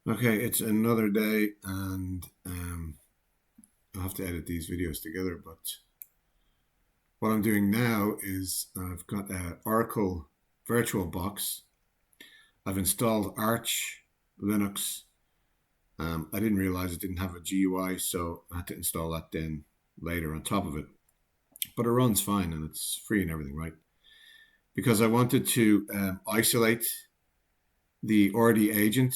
Okay, it's another day, and I'll have to edit these videos together. But what I'm doing now is I've got an Oracle VirtualBox. I've installed Arch Linux. I didn't realize it didn't have a GUI, so I had to install that then later on top of it. But it runs fine and it's free and everything, right? Because I wanted to isolate the RD agent.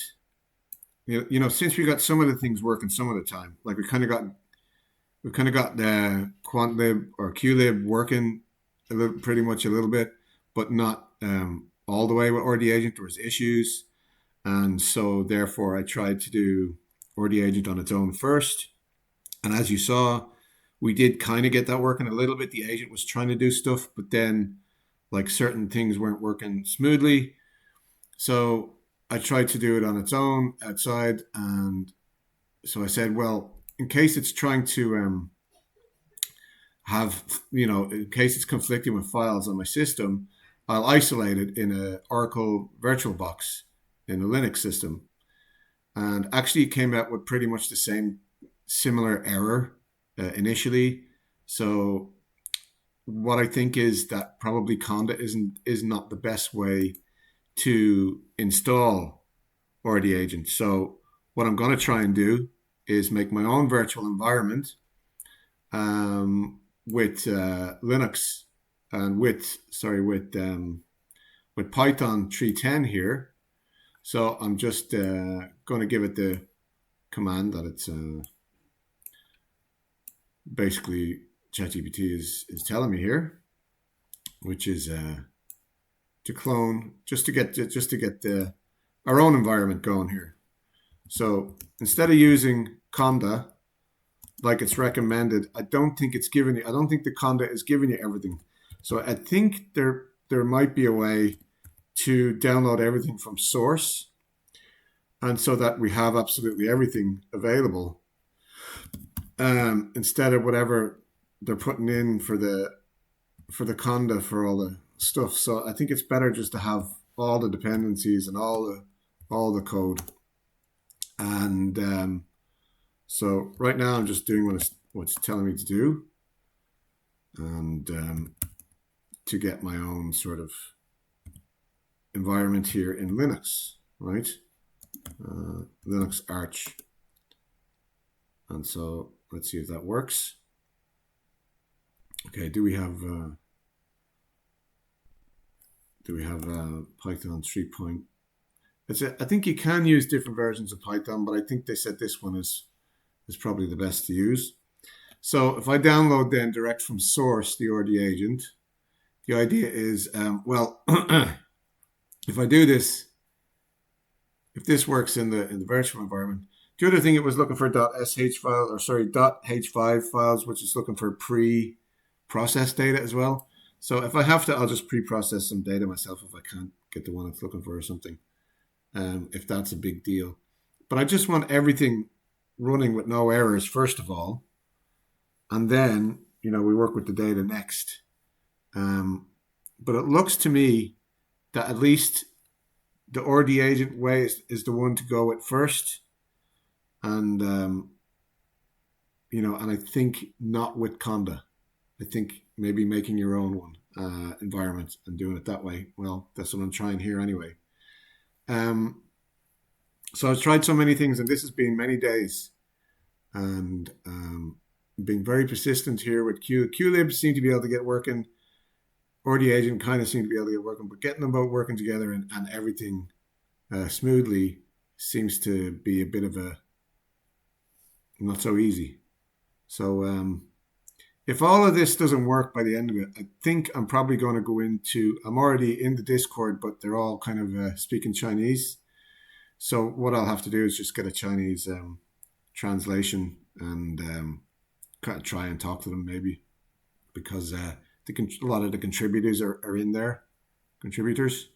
Since we got some of the things working some of the time, like we kind of got the QuantLib or Qlib working pretty much a little bit, but not all the way with RD Agent. There was issues, and so therefore I tried to do RD Agent on its own first. And as you saw, we did kind of get that working a little bit. The agent was trying to do stuff, but then like certain things weren't working smoothly. So I tried to do it on its own outside, and so I said, well, in case it's trying to in case it's conflicting with files on my system, I'll isolate it in a Oracle VirtualBox in a Linux system. And actually, it came out with pretty much the same similar error initially. So what I think is that probably Conda is not the best way to install RD Agent. So what I'm going to try and do is make my own virtual environment with Linux and with Python 3.10 here. So I'm just going to give it the command that it's basically ChatGPT is telling me here, which is to clone just to get the our own environment going here. So instead of using Conda like it's recommended, I don't think it's giving you. I don't think the Conda is giving you everything. So I think there might be a way to download everything from source, and so that we have absolutely everything available instead of whatever they're putting in for the Conda for all the stuff. So I think it's better just to have all the dependencies and all the code. And so right now I'm just doing what's telling me to do, and to get my own sort of environment here in Linux, right? Linux Arch. And so let's see if that works. Okay, do we have Python 3 point? I think you can use different versions of Python, but I think they said this one is probably the best to use. So if I download then direct from source the RD agent, the idea is, if I do this, if this works in the virtual environment, the other thing it was looking for .sh file, or sorry, .h5 files, which is looking for pre-processed data as well. So if I have to, I'll just pre-process some data myself if I can't get the one it's looking for or something, if that's a big deal. But I just want everything running with no errors, first of all. And then, we work with the data next. But it looks to me that at least the RD agent way is the one to go with first. And, and I think not with Conda. I think maybe making your own one environment and doing it that way. Well, that's what I'm trying here anyway. So I've tried so many things, and this has been many days, and being very persistent here with Qlib seemed to be able to get working. RD Agent kind of seemed to be able to get working, but getting them both working together and everything smoothly seems to be a bit of a not so easy. So if all of this doesn't work by the end of it, I think I'm probably going to go into. I'm already in the Discord, but they're all kind of speaking Chinese. So what I'll have to do is just get a Chinese translation and kind of try and talk to them maybe, because a lot of the contributors are in there, contributors,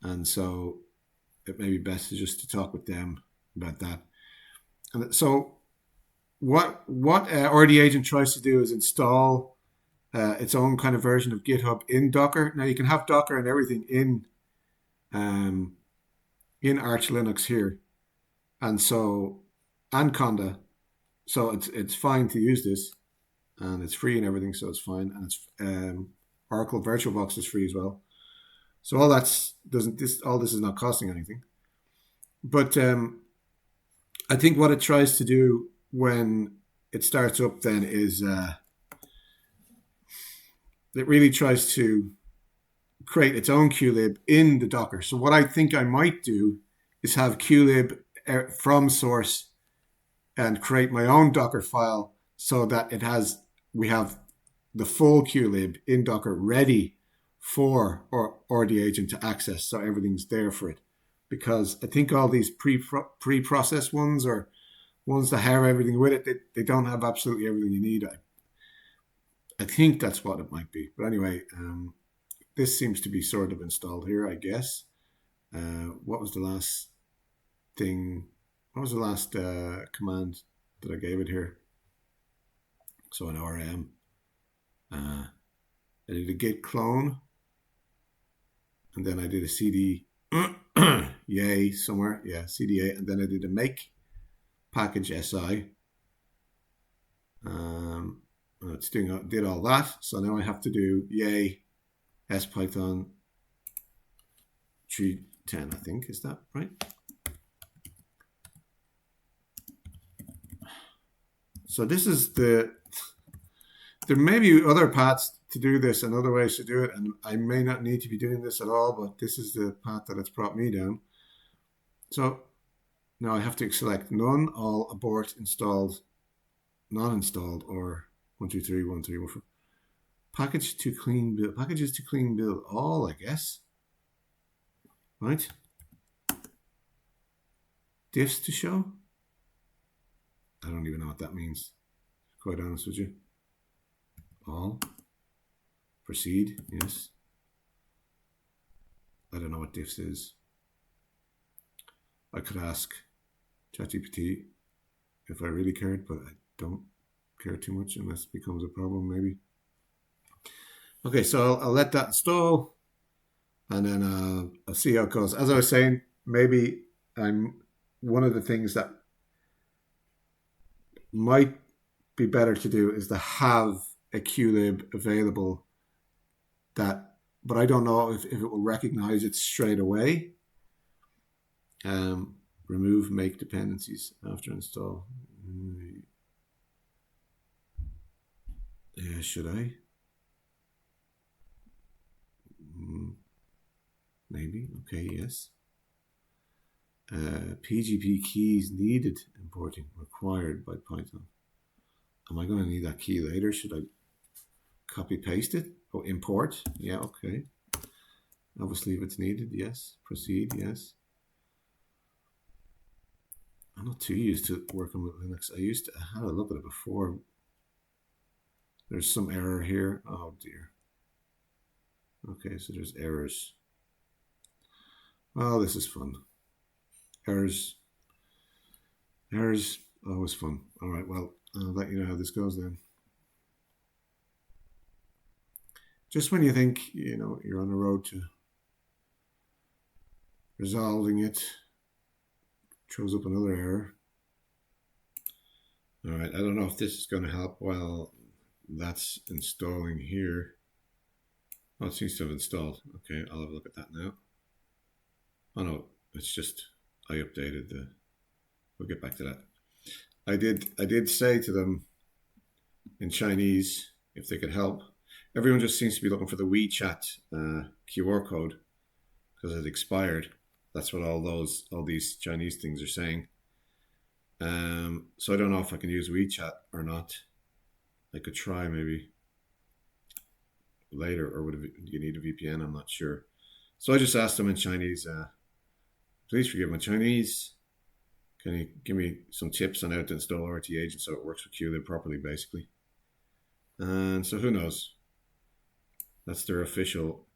and so it may be best to talk with them about that. And so what RD Agent tries to do is install its own kind of version of GitHub in Docker. Now you can have Docker and everything in Arch Linux here, and so and Conda, so it's fine to use this, and it's free and everything, so it's fine, and it's Oracle VirtualBox is free as well. So all that's doesn't this all this is not costing anything, but I think what it tries to do when it starts up then is it really tries to create its own Qlib in the Docker. So what I think I might do is have Qlib from source and create my own Docker file so that we have the full Qlib in Docker ready for or the agent to access, so everything's there for it. Because I think all these pre-processed ones or ones that have everything with it, they don't have absolutely everything you need. I think that's what it might be. But anyway, this seems to be sort of installed here, I guess. What was the last thing? What was the last command that I gave it here? So I know where I am. I did a git clone, and then I did a cd yay somewhere, yeah, cda, and then I did a make package si. It's did all that, so now I have to do yay spython 310, I think, is that right? So this is there may be other paths to do this and other ways to do it, and I may not need to be doing this at all, but this is the path that it's brought me down. So now I have to select none, all, abort, installed, not installed, or 1, 2, 3, 1, 3, 1, 4. Package to clean build, packages to clean build all, I guess. Right? Diffs to show? I don't even know what that means, quite honest with you. All. Proceed, yes. I don't know what diffs is. I could ask ChatGPT if I really cared, but I don't care too much unless it becomes a problem, maybe. Okay, so I'll let that install, and then I'll see how it goes. As I was saying, maybe one of the things that might be better to do is to have a Qlib available but I don't know if it will recognize it straight away. Remove make dependencies after install. Yeah, should I? Maybe. Okay, yes. PGP keys needed importing required by Python. Am I going to need that key later? Should I copy paste it? Oh, import. Yeah, okay. Obviously, if it's needed, yes. Proceed, yes. I'm not too used to working with Linux. I had a look at it before. There's some error here. Oh dear. Okay, so there's errors. Well, this is fun. Errors, always fun. All right, well, I'll let you know how this goes then. Just when you think, you're on the road to resolving it, throws up another error. All right, I don't know if this is going to help while that's installing here. Oh, it seems to have installed. Okay, I'll have a look at that now. Oh no, it's just I updated we'll get back to that. I did say to them in Chinese if they could help. Everyone just seems to be looking for the WeChat QR code because it expired. That's what all these Chinese things are saying. So I don't know if I can use WeChat or not. I could try maybe later, or do you need a VPN? I'm not sure. So I just asked them in Chinese, please forgive my Chinese. Can you give me some tips on how to install RT Agent so it works with Qlib properly, basically? And so who knows? That's their official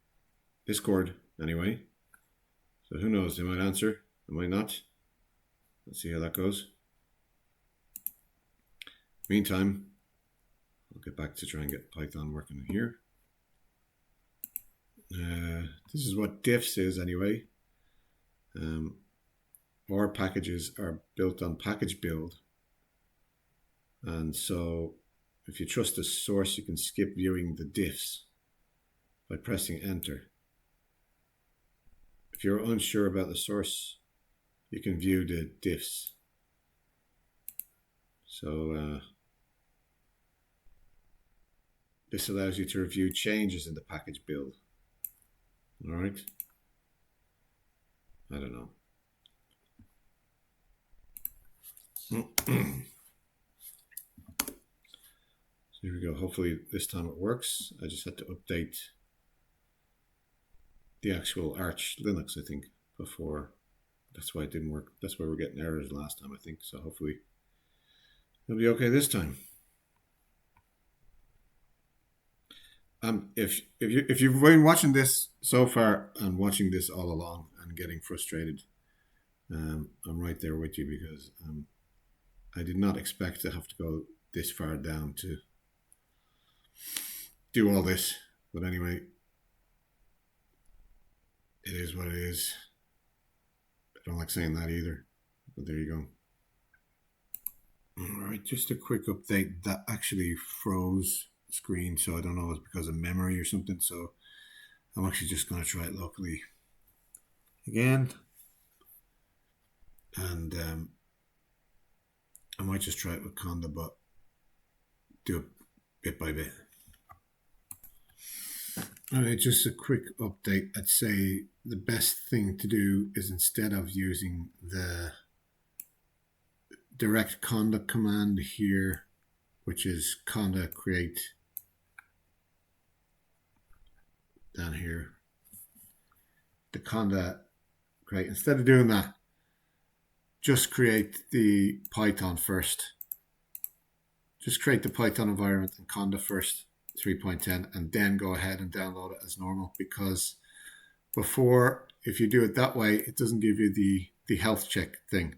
Discord anyway. So who knows? They might answer, they might not. Let's see how that goes. Meantime, I'll get back to try and get Python working here. This is what diffs is anyway. our packages are built on package build. And so if you trust the source, you can skip viewing the diffs by pressing enter. If you're unsure about the source, you can view the diffs. So this allows you to review changes in the package build. All right. I don't know. So here we go. Hopefully this time it works. I just had to update the actual Arch Linux, I think, before. That's why it didn't work. That's why we're getting errors last time, I think. So hopefully it'll be okay this time. If you've been watching this so far and watching this all along and getting frustrated, I'm right there with you, because I did not expect to have to go this far down to do all this. But anyway, it is what it is. I don't like saying that either, but there you go. All right, just a quick update. That actually froze the screen, so I don't know if it's because of memory or something. So I'm actually just going to try it locally again. And I might just try it with Conda, but do it bit by bit. All right, just a quick update. I'd say the best thing to do is, instead of using the direct conda command here, which is conda create down here, the conda create, instead of doing that, just create the Python first. Just create the Python environment and conda first, 3.10, and then go ahead and download it as normal, because before, if you do it that way, it doesn't give you the health check thing.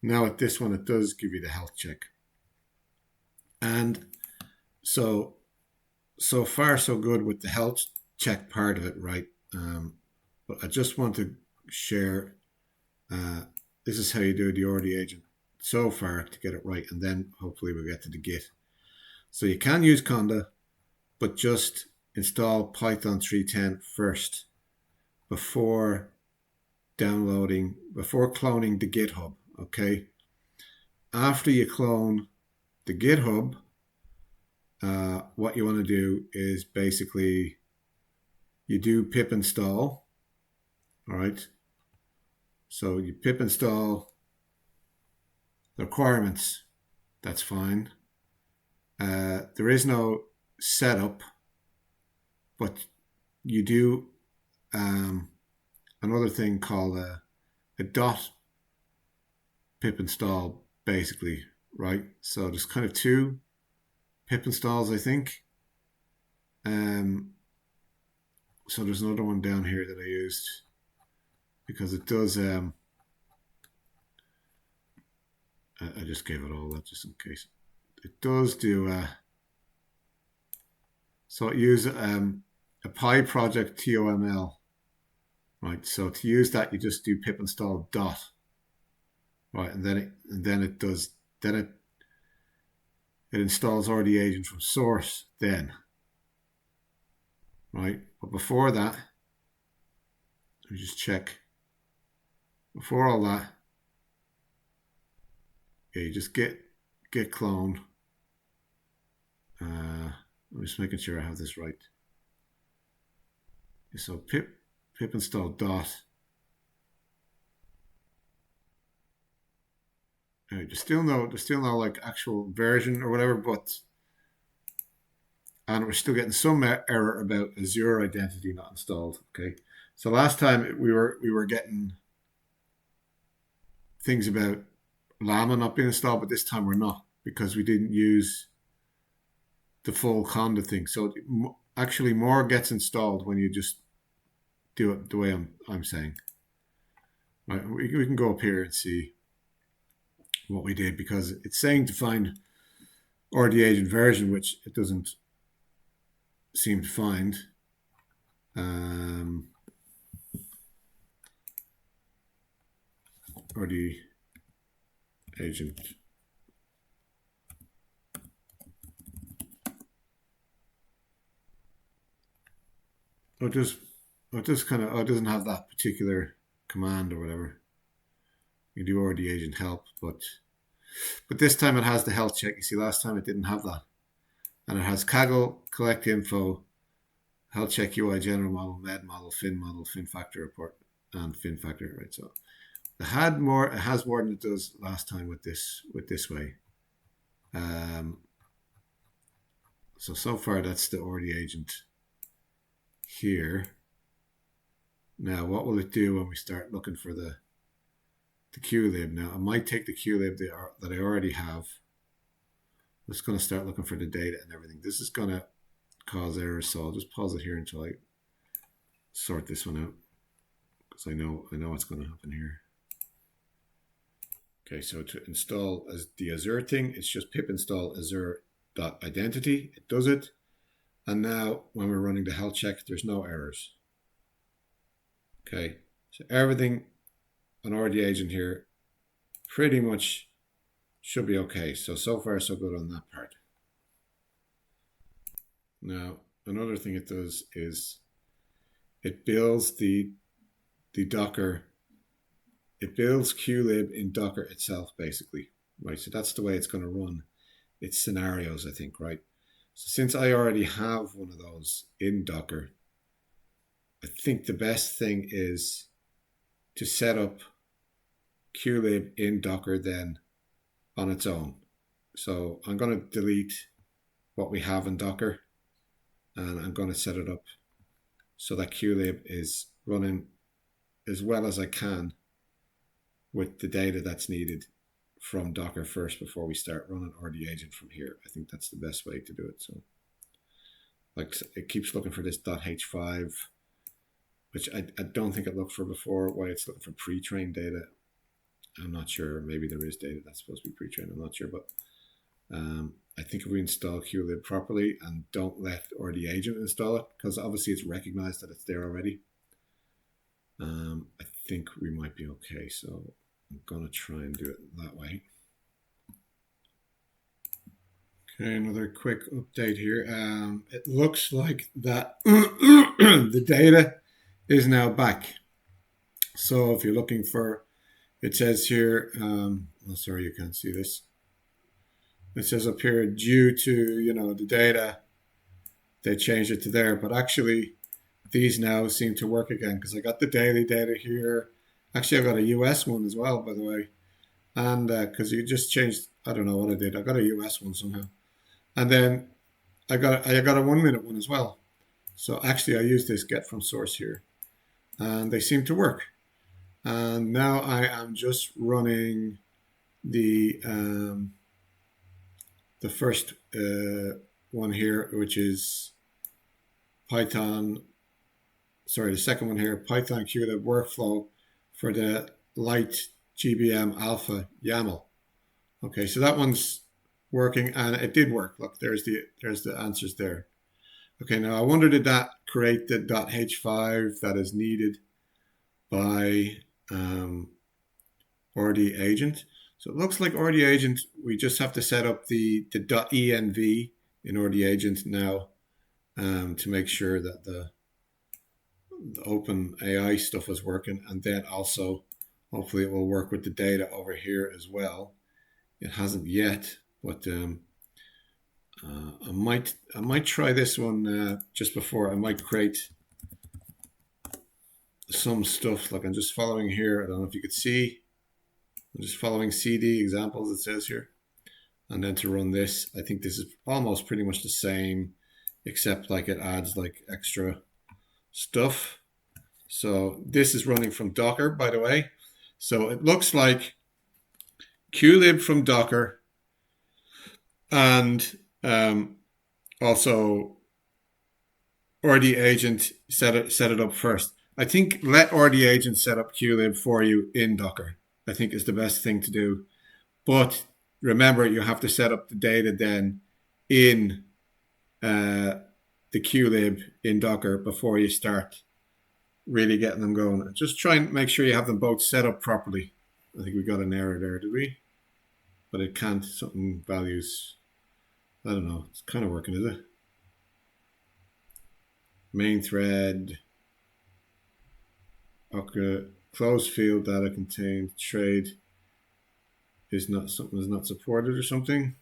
Now at this one, it does give you the health check. And so far so good with the health check part of it, right? But I just want to share, this is how you do the RD agent so far to get it right, and then hopefully we'll get to the Git. So you can use Conda, but just install Python 3.10 first before downloading, before cloning the GitHub, okay? After you clone the GitHub, what you want to do is basically you do pip install, all right? So you pip install the requirements, that's fine. There is no setup, but you do another thing called a dot pip install, basically, right? So there's kind of two pip installs, I think. So there's another one down here that I used, because it does, I just gave it all that just in case. It does do, so it uses a Pi project TOML, right? So to use that, you just do pip install dot, right? And then it installs RD agent from source then, right? But before that, let me just check. Before all that, yeah, you just get clone. I'm just making sure I have this right. So pip install dot. There's still no like actual version or whatever, and we're still getting some error about Azure identity not installed. Okay, so last time we were getting things about Llama not being installed, but this time we're not, because we didn't use the full Conda thing. So actually more gets installed when you just do it the way I'm saying. Right, we can go up here and see what we did, because it's saying to find RD agent version, which it doesn't seem to find. RD agent. It doesn't have that particular command or whatever. You do RD agent help, but this time it has the health check. You see, last time it didn't have that. And it has Kaggle, collect info, health check UI general model, med model, fin factor report, and fin factor, right? So it has more than it does last time with this way. So far that's the RD agent here. Now what will it do when we start looking for the Qlib? Now I might take the Qlib that I already have. I'm just going to start looking for the data and everything. This is going to cause errors, so I'll just pause it here until I sort this one out, because I know what's going to happen here. Okay, so to install as the Azure thing, it's just pip install azure.identity. It does it. And now when we're running the health check, there's no errors. Okay, so everything on RD agent here pretty much should be okay. So far so good on that part. Now, another thing it does is it builds the Docker. It builds Qlib in Docker itself, basically, right? So that's the way it's going to run its scenarios, I think, right? So since I already have one of those in Docker, I think the best thing is to set up Qlib in Docker then on its own. So I'm going to delete what we have in Docker, and I'm going to set it up so that Qlib is running as well as I can with the data that's needed from Docker first before we start running RD agent from here. I think that's the best way to do it. So like it keeps looking for this .h5, which I don't think it looked for before. Why it's looking for pre-trained data, I'm not sure. Maybe there is data that's supposed to be pre-trained, I'm not sure. But I think if we install Qlib properly and don't let RD agent install it, because obviously it's recognized that it's there already, I think we might be okay. So I'm going to try and do it that way. Okay, another quick update here. It looks like that the data is now back. So if you're looking for, it says here, oh, sorry, you can't see this. It says up here, due to, the data, they changed it to there. But actually, these now seem to work again, because I got the daily data here. Actually, I got a US one as well, by the way. And because you just changed, I don't know what I did. I got a US one somehow. And then I got a 1 minute one as well. So actually, I used this get from source here, and they seem to work. And now I am just running the first one here, which is Python. Sorry, the second one here, Python Qlib workflow for the light GBM alpha YAML. Okay, so that one's working, and it did work. Look, there's the answers there. Okay, now I wonder, did that create the .h5 that is needed by RD agent? So it looks like RD agent, we just have to set up the .env in RD agent now to make sure that the open AI stuff is working, and then also hopefully it will work with the data over here as well. It hasn't yet, but I might try this one just before. I might create some stuff, like I'm just following here. I don't know if you could see. I'm just following CD examples, it says here. And then to run this, I think this is almost pretty much the same, except like it adds like extra stuff. So this is running from Docker, by the way. So it looks like Qlib from Docker, and also RD agent set it up first. I think let RD agent set up Qlib for you in Docker, I think is the best thing to do. But remember, you have to set up the data then in the Qlib in Docker before you start really getting them going. Just try and make sure you have them both set up properly. I think we got an error there, did we? But it can't, something values, I don't know, it's kind of working, is it? Main thread, okay, closed field data contained trade is not, something is not supported or something.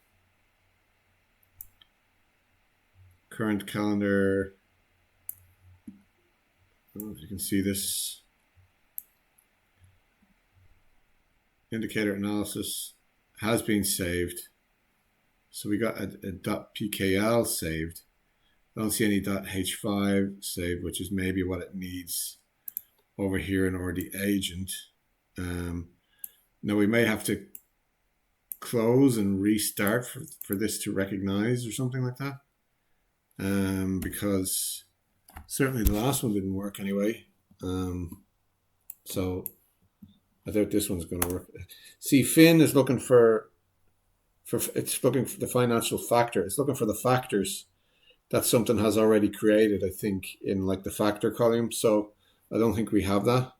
Current calendar, I don't know if you can see this. Indicator analysis has been saved. So we got a .pkl saved. I don't see any .h5 saved, which is maybe what it needs over here in the agent. Now we may have to close and restart for this to recognize or something like that. Because certainly the last one didn't work anyway. So I doubt this one's going to work. See, Finn is looking it's looking for the financial factor. It's looking for the factors that something has already created, I think, in like the factor column. So I don't think we have that.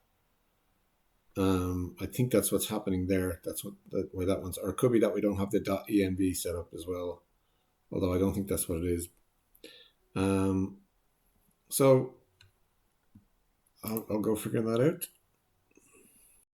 I think that's what's happening there. That's why that one's, or it could be that we don't have the .env set up as well. Although I don't think that's what it is. So I'll go figure that out.